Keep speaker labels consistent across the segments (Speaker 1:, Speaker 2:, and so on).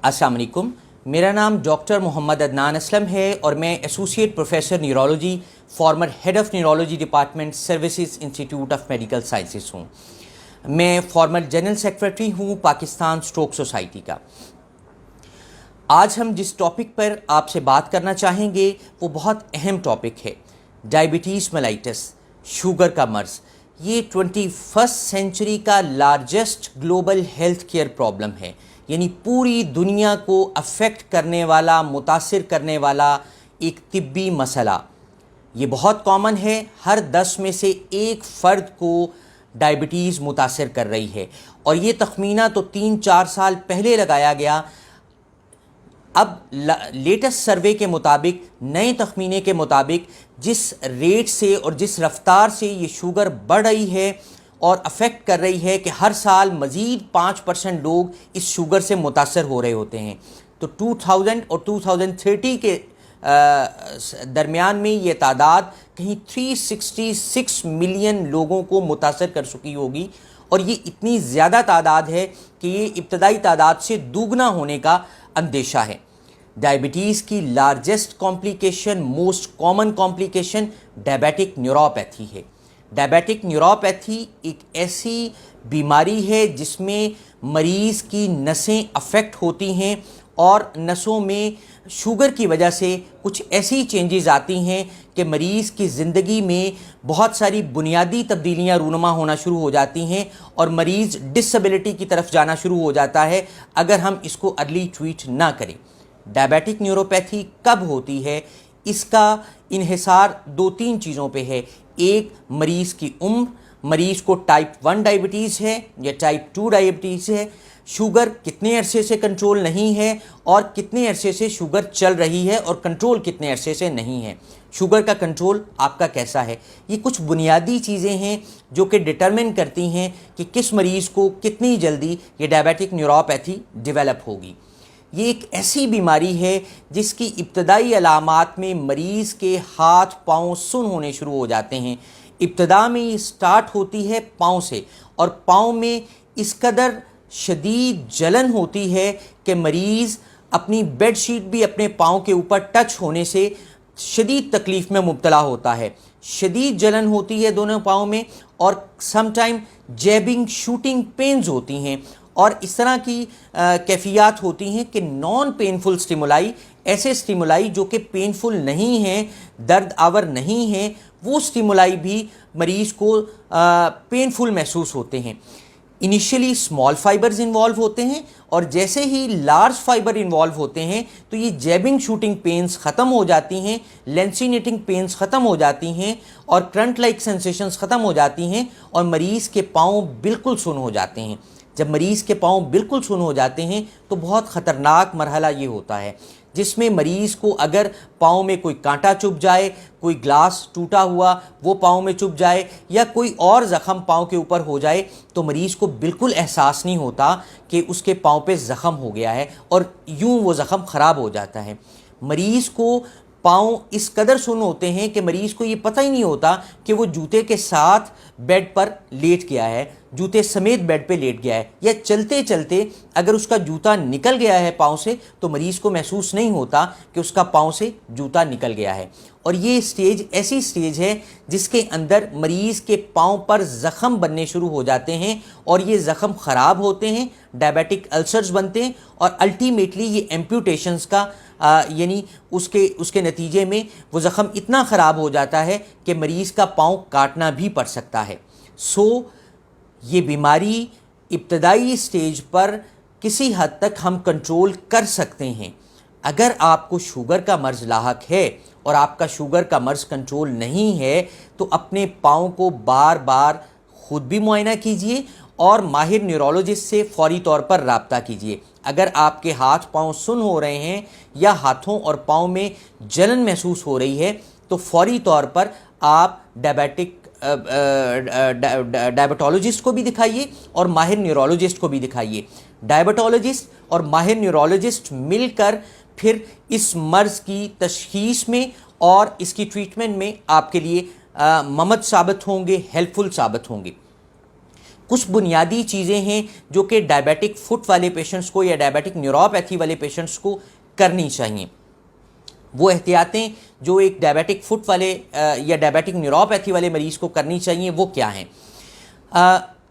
Speaker 1: अस्सलाम वालेकुम। मेरा नाम डॉक्टर मोहम्मद अदनान असलम है और मैं associate professor neurology, farmer head of neurology department, services institute of medical sciences हूँ। मैं फॉर्मर जनरल सेक्रेटरी हूँ पाकिस्तान स्ट्रोक सोसाइटी का। आज हम जिस टॉपिक पर आपसे बात करना चाहेंगे वो बहुत अहम टॉपिक है, डायबिटीज़ मेलाइटस, शुगर का मर्ज़। ये 21st सेंचुरी का largest global health care problem है, यानी पूरी दुनिया को अफेक्ट करने वाला, मुतासिर करने वाला एक तिब्बी मसला। ये बहुत कॉमन है, हर 10 में से एक फ़र्द को डायबिटीज़ मुतासिर कर रही है। और ये तखमीना तो 3-4 साल पहले लगाया गया। अब लेटेस्ट सर्वे के मुताबिक, नए तखमीने के मुताबिक, जिस रेट से और जिस रफ्तार से ये शुगर बढ़ रही है और अफेक्ट कर रही है कि हर साल मज़ीद 5% लोग इस शुगर से मुतासर हो रहे होते हैं। तो 2000 और 2030 के दरमियान में ये तादाद कहीं 366 मिलियन लोगों को मुतासर कर चुकी होगी। और ये इतनी ज़्यादा तादाद है कि ये इब्तदाई तादाद से दुगना होने का अंदेशा है। डायबिटीज़ की largest complication, most common complication diabetic neuropathy है। डायबिटिक न्यूरोपैथी एक ऐसी बीमारी है जिसमें मरीज़ की नसें अफेक्ट होती हैं और नसों में शुगर की वजह से कुछ ऐसी चेंजेस आती हैं कि मरीज़ की ज़िंदगी में बहुत सारी बुनियादी तब्दीलियां रूनुमा होना शुरू हो जाती हैं और मरीज़ डिसेबिलिटी की तरफ जाना शुरू हो जाता है अगर हम इसको अर्ली ट्रीट ना करें। डायबिटिक न्यूरोपैथी कब होती है? इसका इन्हिसार 2-3 चीज़ों पे है। एक, मरीज़ की उम्र, मरीज़ को टाइप 1 डायबिटीज़ है या टाइप 2 डायबिटीज़ है, शुगर कितने अरसे से कंट्रोल नहीं है और कितने अरसे से शुगर चल रही है और कंट्रोल कितने अरसे से नहीं है, शुगर का कंट्रोल आपका कैसा है। ये कुछ बुनियादी चीज़ें हैं जो कि डिटरमिन करती हैं कि किस मरीज़ को कितनी जल्दी ये डायबिटिक न्यूरोपैथी डेवलप होगी। ये एक ऐसी बीमारी है जिसकी इब्तदाई अलामात में मरीज़ के हाथ पाँव सुन्न होने शुरू हो जाते हैं। इब्तदा में ये स्टार्ट होती है पाँव से और पाँव में इस कदर शदीद जलन होती है कि मरीज़ अपनी बेड शीट भी अपने पाँव के ऊपर टच होने से शदीद तकलीफ़ में मुब्तला होता है। शदीद जलन होती है दोनों पाँव में और समटाइम जैबिंग, शूटिंग पेन्स होती हैं और इस तरह की कैफियत होती हैं कि नॉन पेनफुल स्टिमुलाई, ऐसे स्टिमुलाई जो कि पेनफुल नहीं हैं, दर्द आवर नहीं हैं, वो स्टिमुलाई भी मरीज़ को पेनफुल महसूस होते हैं। इनिशियली स्मॉल फाइबर्स इन्वॉल्व होते हैं और जैसे ही लार्ज फाइबर इन्वॉल्व होते हैं तो ये जैबिंग, शूटिंग पेन्स ख़त्म हो जाती हैं, लेंसिनेटिंग पेन्स ख़त्म हो जाती हैं और करंट लाइक सेंसेशंस ख़त्म हो जाती हैं और मरीज़ के पाँव बिल्कुल सुन्न हो जाते हैं। जब मरीज़ के पाँव बिल्कुल सुन्न हो जाते हैं तो बहुत ख़तरनाक मरहला ये होता है जिसमें मरीज़ को अगर पाँव में कोई कांटा चुभ जाए, कोई ग्लास टूटा हुआ वो पाँव में चुभ जाए या कोई और ज़ख़म पाँव के ऊपर हो जाए तो मरीज़ को बिल्कुल एहसास नहीं होता कि उसके पाँव पे ज़ख़म हो गया है और यूं वो ज़ख़म ख़राब हो जाता है। मरीज़ को पाँव इस कदर सुन्न होते हैं कि मरीज़ को ये पता ही नहीं होता कि वो जूते के साथ बेड पर लेट गया है, जूते समेत बेड पे लेट गया है, या चलते चलते अगर उसका जूता निकल गया है पाँव से तो मरीज़ को महसूस नहीं होता कि उसका पाँव से जूता निकल गया है। और ये स्टेज ऐसी स्टेज है जिसके अंदर मरीज़ के पाँव पर ज़ख़म बनने शुरू हो जाते हैं और ये ज़ख़म ख़राब होते हैं, डायबिटिक अल्सर्स बनते हैं और अल्टीमेटली ये एम्प्यूटेशंस का यानी उसके नतीजे में वो ज़ख़म इतना ख़राब हो जाता है कि मरीज़ का पाँव काटना भी पड़ सकता है। ये बीमारी इब्तदाई स्टेज पर किसी हद तक हम कंट्रोल कर सकते हैं। अगर आपको शुगर का मर्ज़ लाहक है और आपका शुगर का मर्ज़ कंट्रोल नहीं है तो अपने पाँव को बार बार ख़ुद भी मुआयना कीजिए और माहिर न्यूरोलॉजिस्ट से फ़ौरी तौर पर राब्ता कीजिए। अगर आपके हाथ पाँव सुन्न हो रहे हैं या हाथों और पाँव में जलन महसूस हो रही है तो फ़ौरी तौर पर आप डायबिटोलॉजिस्ट को भी दिखाइए और माहिर न्यूरोलॉजिस्ट को भी दिखाइए। डायबिटोलॉजिस्ट और माहिर न्यूरोलॉजिस्ट मिलकर फिर इस मर्ज़ की तशख़ीस में और इसकी ट्रीटमेंट में आपके लिए ममद साबित होंगे, हेल्पफुल साबित होंगे। کچھ بنیادی چیزیں ہیں جو کہ ڈائبیٹک فٹ والے پیشنٹس کو یا ڈائبیٹک نیوروپیتھی والے پیشنٹس کو کرنی چاہیے. وہ احتیاطیں جو ایک ڈائبیٹک فٹ والے یا ڈائبیٹک نیوروپیتھی والے مریض کو کرنی چاہیے وہ کیا ہیں؟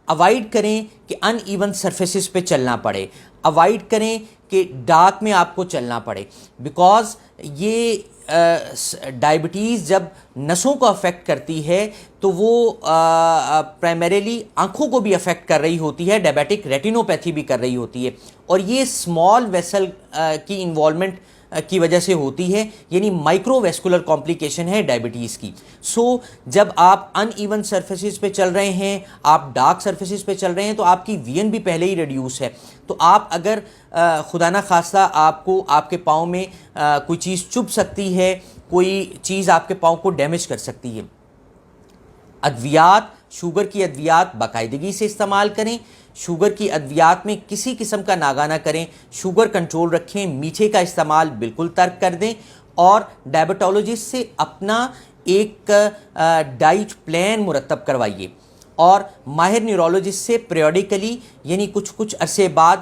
Speaker 1: اوائڈ کریں کہ ان ایون سرفیسز پہ چلنا پڑے، اوائڈ کریں کہ ڈارک میں آپ کو چلنا پڑے، بیکاز یہ ڈائبٹیز جب نسوں کو افیکٹ کرتی ہے تو وہ پرائمریلی آنکھوں کو بھی افیکٹ کر رہی ہوتی ہے، ڈائبیٹک ریٹینوپیتھی بھی کر رہی ہوتی ہے، اور یہ اسمال ویسل کی انوالومنٹ کی وجہ سے ہوتی ہے، یعنی مائکرو ویسکولر کمپلیکیشن ہے ڈائبٹیز کی. سو جب آپ ان ایون سرفیسز پہ چل رہے ہیں، آپ ڈارک سرفیسز پہ چل رہے ہیں تو آپ کی وی این بھی پہلے ہی ریڈیوس ہے، تو آپ اگر خدا نہ خواستہ آپ کو آپ کے پاؤں میں کوئی چیز چبھ سکتی ہے، کوئی چیز آپ کے پاؤں کو ڈیمیج کر سکتی ہے. ادویات، شوگر کی ادویات باقاعدگی سے استعمال کریں، شوگر کی ادویات میں کسی قسم کا ناغہ نہ کریں، شوگر کنٹرول رکھیں، میٹھے کا استعمال بالکل ترک کر دیں، اور ڈائبٹولوجسٹ سے اپنا ایک ڈائٹ پلان مرتب کروائیے، اور ماہر نیورولوجسٹ سے پیریوڈیکلی یعنی کچھ عرصے بعد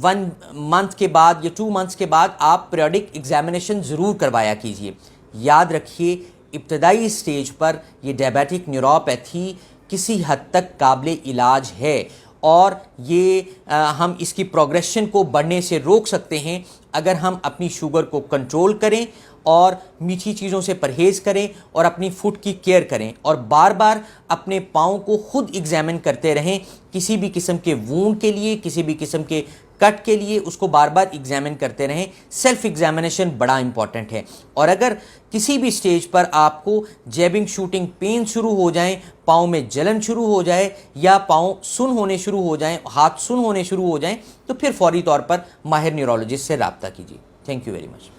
Speaker 1: 1 منتھ کے بعد یا 2 منتھس کے بعد آپ پیریوڈک ایگزامینیشن ضرور کروایا کیجیے. یاد رکھیے ابتدائی اسٹیج پر یہ ڈائبیٹک نیوروپیتھی کسی حد تک قابل علاج ہے، اور یہ ہم اس کی پروگریشن کو بڑھنے سے روک سکتے ہیں اگر ہم اپنی شوگر کو کنٹرول کریں اور میٹھی چیزوں سے پرہیز کریں اور اپنی فٹ کی کیئر کریں، اور بار بار اپنے پاؤں کو خود ایگزامن کرتے رہیں. کسی بھی قسم کے وونڈ کے لیے، کسی بھی قسم کے کٹ کے لیے اس کو بار بار ایگزامن کرتے رہیں. سیلف ایگزامینیشن بڑا امپورٹنٹ ہے. اور اگر کسی بھی سٹیج پر آپ کو جیبنگ شوٹنگ پین شروع ہو جائیں، پاؤں میں جلن شروع ہو جائے، یا پاؤں سن ہونے شروع ہو جائیں، ہاتھ سن ہونے شروع ہو جائیں، تو پھر فوری طور پر ماہر نیورولوجسٹ سے رابطہ کیجیے. Thank you very much.